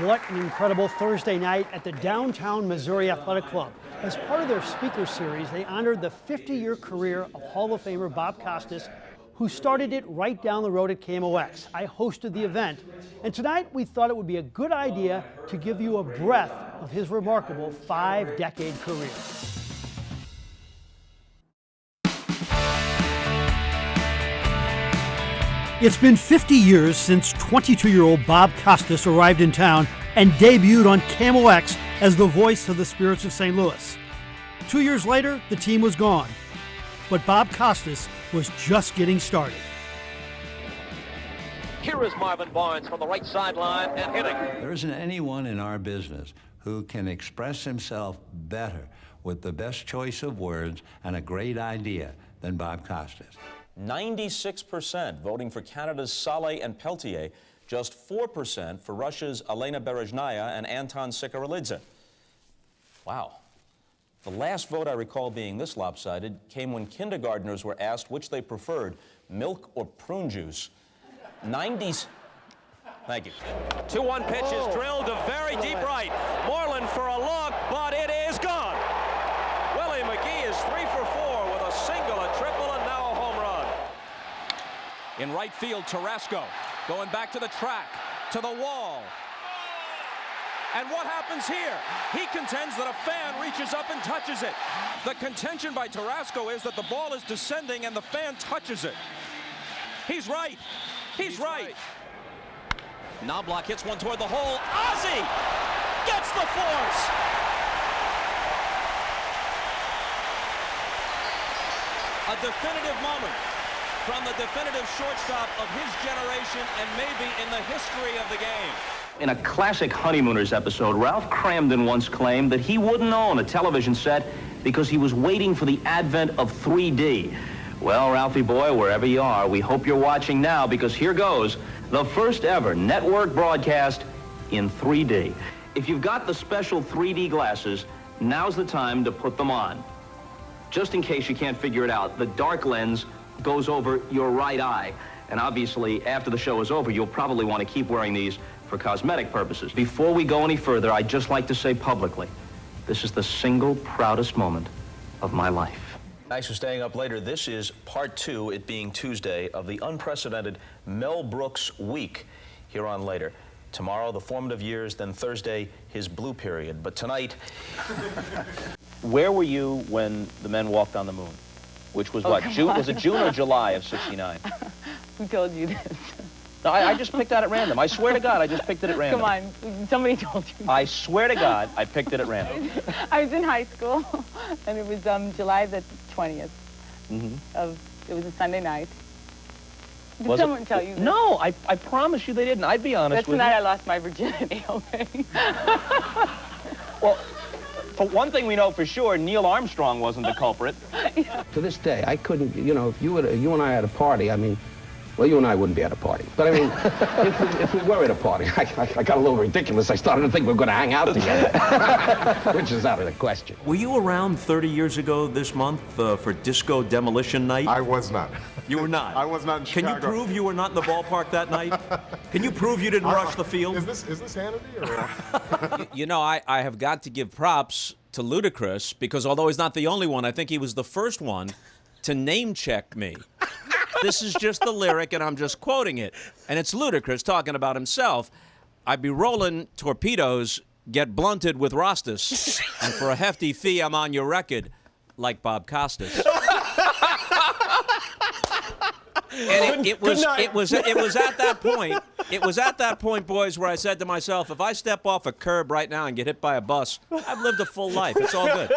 What an incredible Thursday night at the Downtown Missouri Athletic Club. As part of their speaker series, they honored the 50-year career of Hall of Famer Bob Costas, who started it right down the road at KMOX. I hosted the event, and tonight we thought it would be a good idea to give you a breath of his remarkable 5-decade career. It's been 50 years since 22-year-old Bob Costas arrived in town and debuted on KMOX as the voice of the Spirits of St. Louis. 2 years later, the team was gone, but Bob Costas was just getting started. Here is Marvin Barnes from the right sideline and hitting. There isn't anyone in our business who can express himself better with the best choice of words and a great idea than Bob Costas. 96% voting for Canada's Saleh and Peltier, just 4% for Russia's Elena Berezhnaya and Anton Sikharelidze. Wow. The last vote I recall being this lopsided came when kindergartners were asked which they preferred, milk or prune juice. 90s. Thank you. 2-1 pitch is drilled to very deep right. Moreland for a look, but it is gone. Willie McGee is 3 for 4 with a single, a triple, and now a home run. In right field, Tarasco going back to the track, to the wall. And what happens here? He contends that a fan reaches up and touches it. The contention by Tarasco is that the ball is descending and the fan touches it. He's right. He's right. Knobloch hits one toward the hole. Ozzie gets the force. A definitive moment from the definitive shortstop of his generation and maybe in the history of the game. In a classic Honeymooners episode, Ralph Cramden once claimed that he wouldn't own a television set because he was waiting for the advent of 3D. Well, Ralphie boy, wherever you are, we hope you're watching now, because here goes the first ever network broadcast in 3D. If you've got the special 3D glasses, now's the time to put them on. Just in case you can't figure it out, the dark lens goes over your right eye. And obviously, after the show is over, you'll probably want to keep wearing these for cosmetic purposes. Before we go any further, I'd just like to say publicly, this is the single proudest moment of my life. Thanks for staying up later. This is part 2, it being Tuesday, of the unprecedented Mel Brooks week here on Later. Tomorrow, the formative years, then Thursday, his blue period. But tonight... Where were you when the men walked on the moon? Which was what? June? Was it June or July of '69? Who told you this? No, I just picked that at random. I swear to God, I just picked it at random. Come on, somebody told you. I swear to God, I picked it at random. I was in high school, and it was July the 20th. It was a Sunday night. Did someone tell you this? No, I promise you they didn't. I'd be honest with you. That's the night I lost my virginity, okay? Well, for one thing we know for sure, Neil Armstrong wasn't the culprit. To this day, I couldn't, you know, if you and I had a party, I mean, well, you and I wouldn't be at a party. But I mean, if we were at a party, I got a little ridiculous. I started to think we were going to hang out together, which is out of the question. Were you around 30 years ago this month for Disco Demolition Night? I was not. You were not? I was not in Chicago. Can you prove you were not in the ballpark that night? Can you prove you didn't rush the field? Is this Hannity? Or? You know, I have got to give props to Ludacris, because although he's not the only one, I think he was the first one to name check me. This is just the lyric, and I'm just quoting it. And it's Ludacris talking about himself. I be rolling torpedoes, get blunted with Rostas, and for a hefty fee, I'm on your record, like Bob Costas. And it was at that point, boys, where I said to myself, if I step off a curb right now and get hit by a bus, I've lived a full life. It's all good.